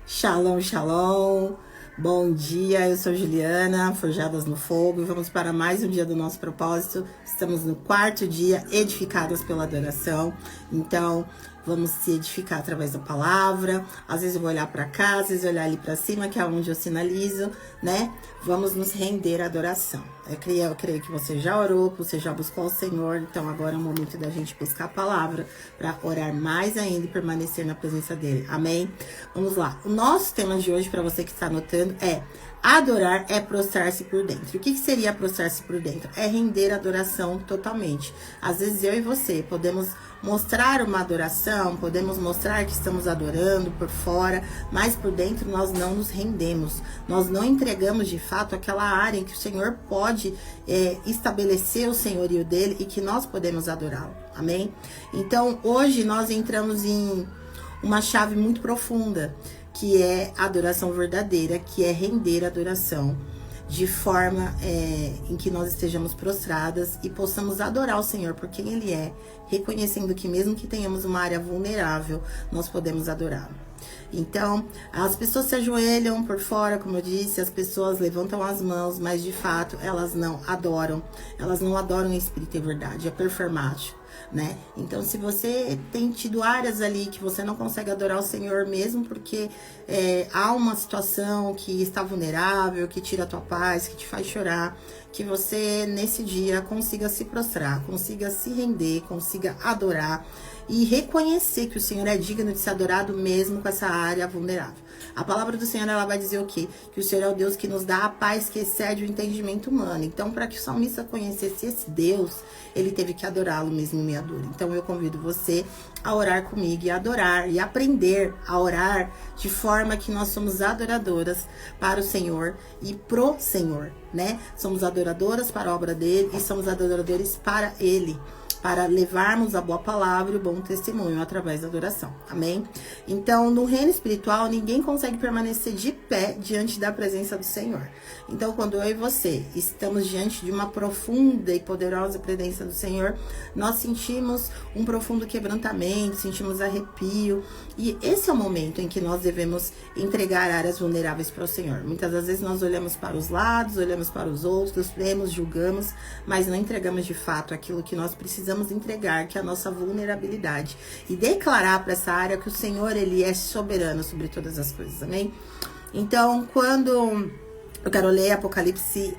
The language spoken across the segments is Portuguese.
Shalom, shalom. Bom dia, eu sou Juliana, Forjadas no Fogo, e vamos para mais um dia do nosso propósito. Estamos no quarto dia, edificadas pela adoração. Então, vamos se edificar através da palavra. Às vezes eu vou olhar para cá, às vezes eu olhar ali para cima, que é onde eu sinalizo, né? Vamos nos render à adoração. Eu creio que você já orou, que você já buscou o Senhor. Então, agora é o momento da gente buscar a palavra para orar mais ainda e permanecer na presença dele. Amém? Vamos lá. O nosso tema de hoje, para você que está anotando, é: adorar é prostrar-se por dentro. O que seria prostrar-se por dentro? É render a adoração totalmente. Às vezes eu e você podemos mostrar uma adoração, podemos mostrar que estamos adorando por fora, mas por dentro nós não nos rendemos. Nós não entregamos de fato aquela área em que o Senhor pode estabelecer o senhorio dele e que nós podemos adorá-lo. Amém? Então hoje nós entramos em uma chave muito profunda, que é a adoração verdadeira, que é render a adoração de forma em que nós estejamos prostradas e possamos adorar o Senhor por quem Ele é, reconhecendo que mesmo que tenhamos uma área vulnerável, nós podemos adorá-lo. Então, as pessoas se ajoelham por fora, como eu disse, as pessoas levantam as mãos, mas de fato elas não adoram em espírito e verdade, é performático, né? Então, se você tem tido áreas ali que você não consegue adorar o Senhor mesmo porque há uma situação que está vulnerável, que tira a tua paz, que te faz chorar, que você nesse dia consiga se prostrar, consiga se render, consiga adorar e reconhecer que o Senhor é digno de ser adorado mesmo com essa área vulnerável. A palavra do Senhor, ela vai dizer o quê? Que o Senhor é o Deus que nos dá a paz que excede o entendimento humano. Então, para que o salmista conhecesse esse Deus, ele teve que adorá-lo mesmo em meia dor. Então, eu convido você a orar comigo e adorar e aprender a orar de forma que nós somos adoradoras para o Senhor e pro Senhor, né? Somos adoradoras para a obra dele e somos adoradores para ele, para levarmos a boa palavra e o bom testemunho através da adoração. Amém? Então, no reino espiritual, ninguém consegue permanecer de pé diante da presença do Senhor. Então, quando eu e você estamos diante de uma profunda e poderosa presença do Senhor, nós sentimos um profundo quebrantamento, sentimos arrepio. E esse é o momento em que nós devemos entregar áreas vulneráveis para o Senhor. Muitas das vezes nós olhamos para os lados, olhamos para os outros, vemos, julgamos, mas não entregamos de fato aquilo que nós precisamos entregar, que é a nossa vulnerabilidade, e declarar para essa área que o Senhor, ele é soberano sobre todas as coisas. Amém? Então, quando eu quero ler Apocalipse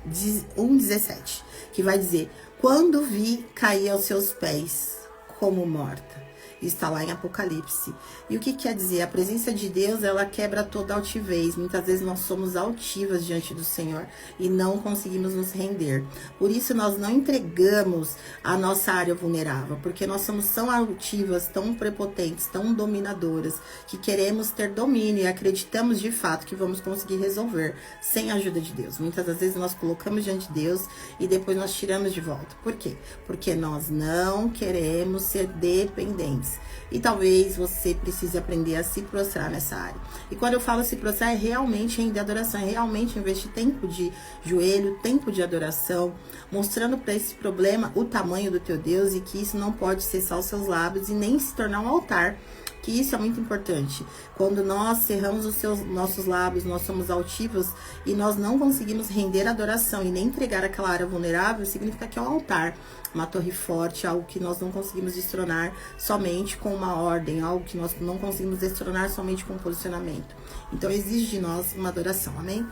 1:17, que vai dizer: quando vi, caí aos seus pés como morta. Está lá em Apocalipse. E o que quer dizer? A presença de Deus, ela quebra toda altivez. Muitas vezes nós somos altivas diante do Senhor e não conseguimos nos render. Por isso nós não entregamos a nossa área vulnerável, porque nós somos tão altivas, tão prepotentes, tão dominadoras, que queremos ter domínio e acreditamos de fato que vamos conseguir resolver sem a ajuda de Deus. Muitas das vezes nós colocamos diante de Deus e depois nós tiramos de volta. Por quê? Porque nós não queremos ser dependentes. E talvez você precise aprender a se prostrar nessa área. E quando eu falo se prostrar, é realmente render adoração, é realmente investir tempo de joelho, tempo de adoração, mostrando para esse problema o tamanho do teu Deus e que isso não pode cessar os seus lábios e nem se tornar um altar. Que isso é muito importante. Quando nós cerramos nossos lábios, nós somos altivos e nós não conseguimos render a adoração e nem entregar aquela área vulnerável, significa que é um altar, uma torre forte, algo que nós não conseguimos destronar somente com uma ordem, algo que nós não conseguimos destronar somente com um posicionamento. Então exige de nós uma adoração, amém?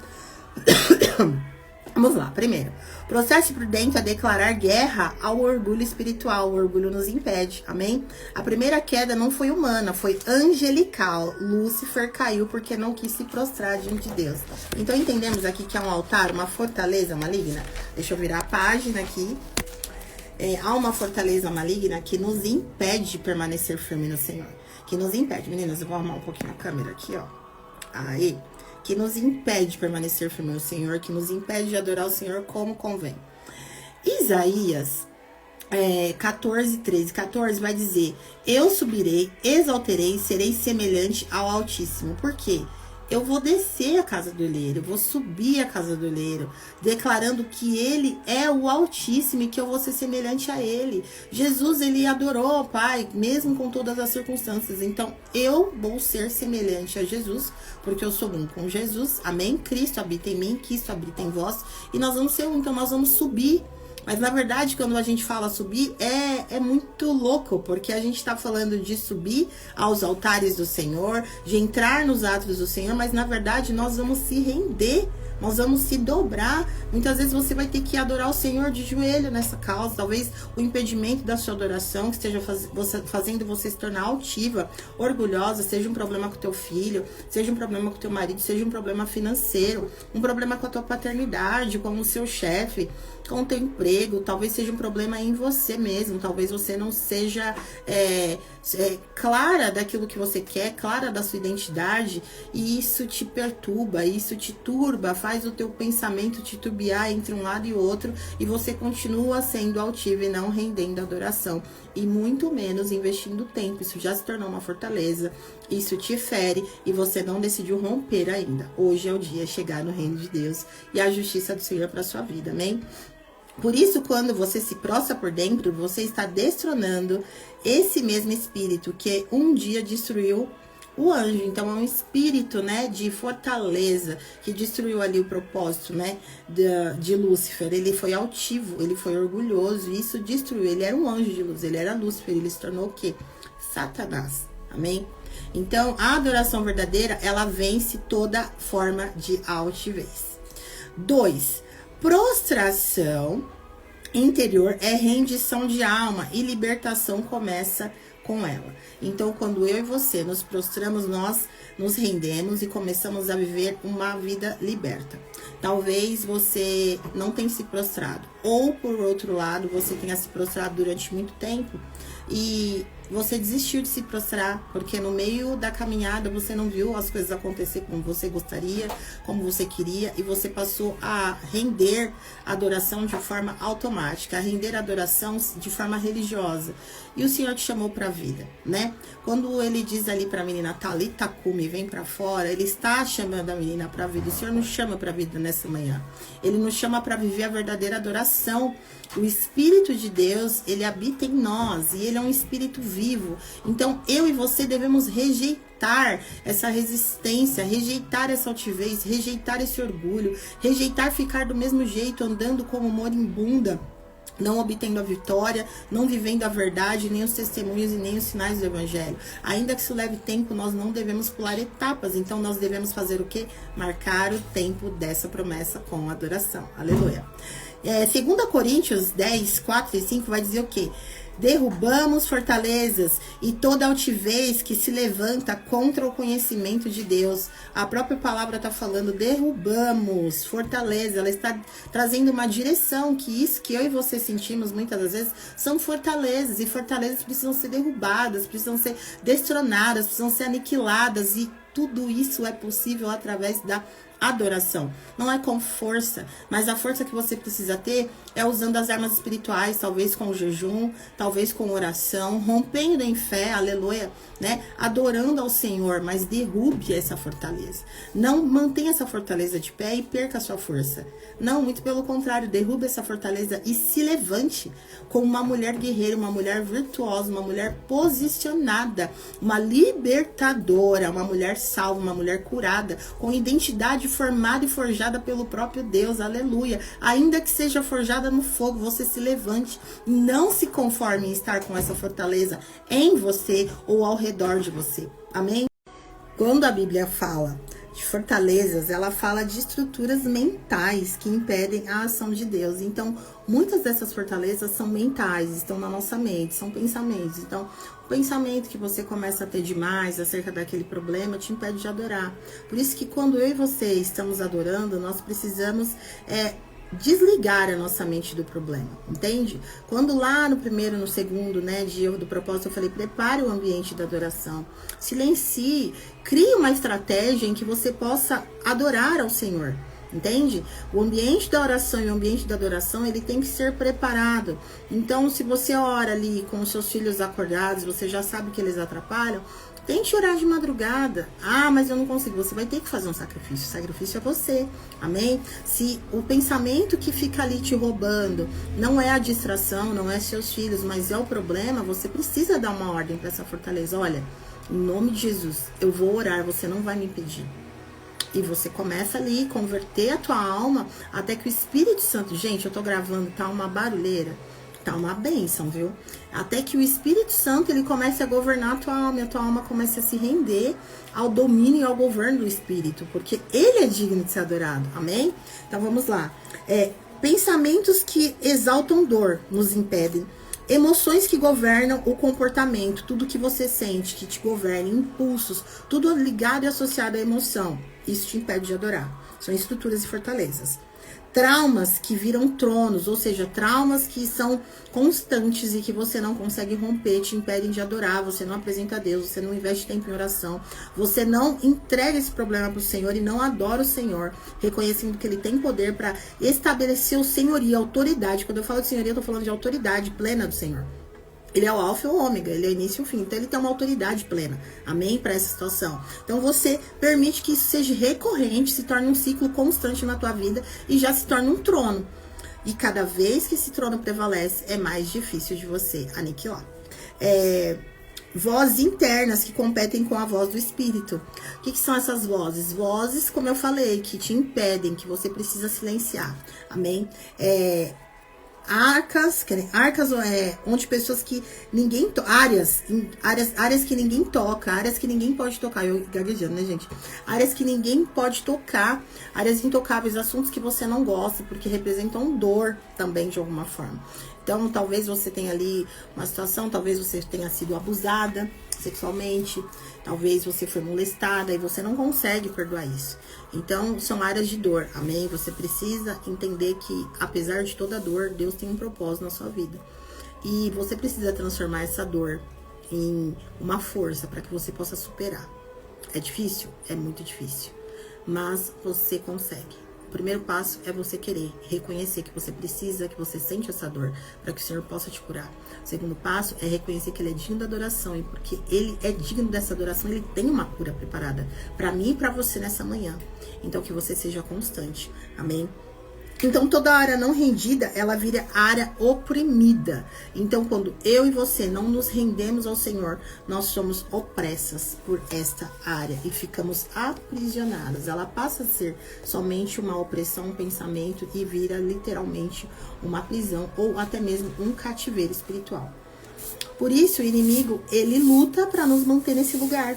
Vamos lá, primeiro, processo por dentro é declarar guerra ao orgulho espiritual. O orgulho nos impede, amém? A primeira queda não foi humana, foi angelical. Lúcifer caiu porque não quis se prostrar diante de Deus. Então entendemos aqui que é um altar, uma fortaleza maligna. Deixa eu virar a página aqui. Há uma fortaleza maligna que nos impede de permanecer firme no Senhor. Que nos impede, meninas, eu vou arrumar um pouquinho a câmera aqui, ó. Aí. Que nos impede de permanecer firme no Senhor, que nos impede de adorar o Senhor como convém. Isaías 14:13. 14 vai dizer: eu subirei, exalterei, serei semelhante ao Altíssimo. Por quê? eu vou descer a casa do oleiro, eu vou subir a casa do oleiro, declarando que ele é o Altíssimo e que eu vou ser semelhante a ele. Jesus, ele adorou o Pai, mesmo com todas as circunstâncias. Então, eu vou ser semelhante a Jesus, porque eu sou um com Jesus. Amém? Cristo habita em mim, Cristo habita em vós. E nós vamos ser um, então nós vamos subir. Mas, na verdade, quando a gente fala subir, é muito louco, porque a gente está falando de subir aos altares do Senhor, de entrar nos atos do Senhor, mas, na verdade, nós vamos se render, nós vamos se dobrar. Muitas vezes você vai ter que adorar o Senhor de joelho nessa causa. Talvez o impedimento da sua adoração, que esteja fazendo você se tornar altiva, orgulhosa, seja um problema com o teu filho, seja um problema com o teu marido, seja um problema financeiro, um problema com a tua paternidade, com o seu chefe, com o teu emprego, talvez seja um problema em você mesmo, talvez você não seja clara daquilo que você quer, clara da sua identidade, e isso te perturba, isso te turba, faz o teu pensamento titubear entre um lado e outro, e você continua sendo altivo e não rendendo adoração, e muito menos investindo tempo. Isso já se tornou uma fortaleza, isso te fere, e você não decidiu romper ainda. Hoje é o dia de chegar no reino de Deus e a justiça do Senhor para sua vida, amém? Por isso, quando você se prostra por dentro, você está destronando esse mesmo espírito que um dia destruiu o anjo. Então, é um espírito, né, de fortaleza que destruiu ali o propósito, né, de Lúcifer. Ele foi altivo, ele foi orgulhoso, e isso destruiu. Ele era um anjo de luz, ele era Lúcifer, ele se tornou o quê? Satanás. Amém? Então, a adoração verdadeira, ela vence toda forma de altivez. 2. Prostração interior é rendição de alma e libertação começa com ela. Então, quando eu e você nos prostramos, nós nos rendemos e começamos a viver uma vida liberta. Talvez você não tenha se prostrado, ou por outro lado, você tenha se prostrado durante muito tempo e você desistiu de se prostrar, porque no meio da caminhada você não viu as coisas acontecer como você gostaria, como você queria, e você passou a render a adoração de forma automática, a render a adoração de forma religiosa. E o Senhor te chamou para a vida, né? Quando ele diz ali para a menina, Talita cumi, vem para fora, ele está chamando a menina para a vida. O Senhor nos chama para a vida nessa manhã. Ele nos chama para viver a verdadeira adoração. O Espírito de Deus, ele habita em nós e ele é um Espírito vivo. Então, eu e você devemos rejeitar essa resistência, rejeitar essa altivez, rejeitar esse orgulho, rejeitar ficar do mesmo jeito, andando como moribunda, não obtendo a vitória, não vivendo a verdade, nem os testemunhos e nem os sinais do Evangelho. Ainda que isso leve tempo, nós não devemos pular etapas. Então, nós devemos fazer o quê? Marcar o tempo dessa promessa com adoração. Aleluia. 2 Coríntios 10, 4 e 5 vai dizer o quê? Derrubamos fortalezas e toda altivez que se levanta contra o conhecimento de Deus. A própria palavra está falando, derrubamos fortaleza. Ela está trazendo uma direção, que isso que eu e você sentimos muitas das vezes são fortalezas. E fortalezas precisam ser derrubadas, precisam ser destronadas, precisam ser aniquiladas. E tudo isso é possível através da adoração. Não é com força, mas a força que você precisa ter é usando as armas espirituais, talvez com jejum, talvez com oração, rompendo em fé, aleluia, né? Adorando ao Senhor, mas derrube essa fortaleza. Não mantenha essa fortaleza de pé e perca a sua força. Não, muito pelo contrário, derrube essa fortaleza e se levante como uma mulher guerreira, uma mulher virtuosa, uma mulher posicionada, uma libertadora, uma mulher salva, uma mulher curada, com identidade formada e forjada pelo próprio Deus, aleluia. Ainda que seja forjada no fogo, você se levante. Não se conforme em estar com essa fortaleza em você ou ao redor de você. Amém? Quando a Bíblia fala de fortalezas, ela fala de estruturas mentais que impedem a ação de Deus. Então, muitas dessas fortalezas são mentais, estão na nossa mente, são pensamentos. Então, o pensamento que você começa a ter demais acerca daquele problema te impede de adorar. Por isso que quando eu e você estamos adorando, nós precisamos desligar a nossa mente do problema, entende? Quando lá no primeiro, no segundo, né, dia do propósito, eu falei, prepare o ambiente da adoração, silencie, crie uma estratégia em que você possa adorar ao Senhor, entende? O ambiente da oração e o ambiente da adoração, ele tem que ser preparado. Então, se você ora ali com os seus filhos acordados, você já sabe que eles atrapalham, Tente orar de madrugada. Ah, mas eu não consigo. Você vai ter que fazer um sacrifício. O sacrifício é você. Amém? Se o pensamento que fica ali te roubando não é a distração, não é seus filhos, mas é o problema, você precisa dar uma ordem para essa fortaleza. Olha, em nome de Jesus, eu vou orar, você não vai me impedir. E você começa ali, converter a tua alma, até que o Espírito Santo... Gente, eu tô gravando, tá uma barulheira. Tá uma bênção, viu? Até que o Espírito Santo, ele comece a governar a tua alma, e a tua alma comece a se render ao domínio e ao governo do Espírito, porque ele é digno de ser adorado, amém? Então vamos lá. Pensamentos que exaltam dor nos impedem. Emoções que governam o comportamento, tudo que você sente, que te governa, impulsos, tudo ligado e associado à emoção. Isso te impede de adorar. São estruturas e fortalezas. Traumas que viram tronos, ou seja, traumas que são constantes e que você não consegue romper, te impedem de adorar, você não apresenta a Deus, você não investe tempo em oração, você não entrega esse problema para o Senhor e não adora o Senhor, reconhecendo que Ele tem poder para estabelecer o senhorio, a autoridade. Quando eu falo de senhoria, eu estou falando de autoridade plena do Senhor. Ele é o alfa e o ômega, ele é o início e o fim. Então, ele tem uma autoridade plena. Amém? Para essa situação. Então, você permite que isso seja recorrente, se torne um ciclo constante na tua vida e já se torne um trono. E cada vez que esse trono prevalece, é mais difícil de você aniquilar. Vozes internas que competem com a voz do Espírito. O que são essas vozes? Vozes, como eu falei, que te impedem, que você precisa silenciar. Amém? Arcas onde pessoas que ninguém áreas que ninguém toca, áreas que ninguém pode tocar, eu gaguejando, né, gente? Áreas que ninguém pode tocar, áreas intocáveis, assuntos que você não gosta, porque representam dor também de alguma forma. Então, talvez você tenha ali uma situação, talvez você tenha sido abusada sexualmente, talvez você foi molestada e você não consegue perdoar isso. Então, são áreas de dor, amém? Você precisa entender que, apesar de toda dor, Deus tem um propósito na sua vida. E você precisa transformar essa dor em uma força para que você possa superar. É difícil? É muito difícil. Mas você consegue. O primeiro passo é você querer reconhecer que você precisa, que você sente essa dor, para que o Senhor possa te curar. O segundo passo é reconhecer que Ele é digno da adoração, e porque Ele é digno dessa adoração, Ele tem uma cura preparada para mim e para você nessa manhã. Então, que você seja constante. Amém? Então, toda área não rendida, ela vira área oprimida. Então, quando eu e você não nos rendemos ao Senhor, nós somos opressas por esta área e ficamos aprisionadas. Ela passa a ser somente uma opressão, um pensamento, e vira literalmente uma prisão ou até mesmo um cativeiro espiritual. Por isso, o inimigo, ele luta para nos manter nesse lugar,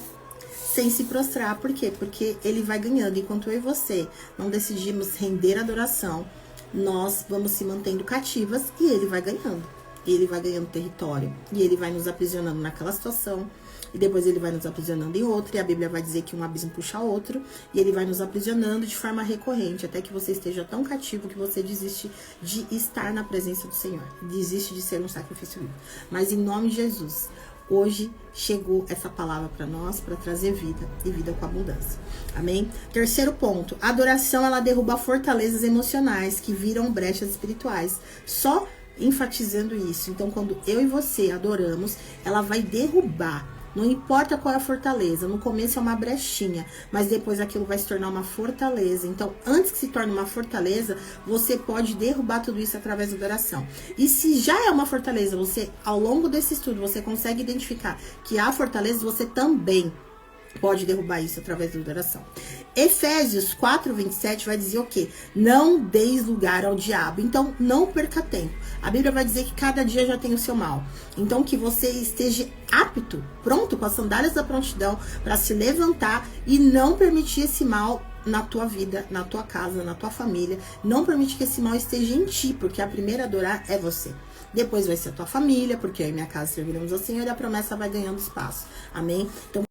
sem se prostrar. Por quê? Porque ele vai ganhando. Enquanto eu e você não decidimos render adoração, nós vamos se mantendo cativas e ele vai ganhando. Ele vai ganhando território e ele vai nos aprisionando naquela situação. E depois ele vai nos aprisionando em outra. E a Bíblia vai dizer que um abismo puxa outro. E ele vai nos aprisionando de forma recorrente, até que você esteja tão cativo que você desiste de estar na presença do Senhor. Desiste de ser um sacrifício vivo. Mas em nome de Jesus, hoje chegou essa palavra para nós, para trazer vida e vida com abundância. Amém? Terceiro ponto. A adoração, ela derruba fortalezas emocionais que viram brechas espirituais. Só enfatizando isso. Então, quando eu e você adoramos, ela vai derrubar. Não importa qual é a fortaleza, no começo é uma brechinha, mas depois aquilo vai se tornar uma fortaleza. Então, antes que se torne uma fortaleza, você pode derrubar tudo isso através da adoração. E se já é uma fortaleza, você, ao longo desse estudo, você consegue identificar que há fortaleza, você também pode derrubar isso através da adoração. Efésios 4:27 vai dizer o quê? Não deis lugar ao diabo. Então, não perca tempo. A Bíblia vai dizer que cada dia já tem o seu mal. Então, que você esteja apto, pronto, com as sandálias da prontidão, para se levantar e não permitir esse mal na tua vida, na tua casa, na tua família. Não permite que esse mal esteja em ti, porque a primeira a adorar é você. Depois vai ser a tua família, porque eu e minha casa serviremos ao Senhor, e a promessa vai ganhando espaço. Amém? Então,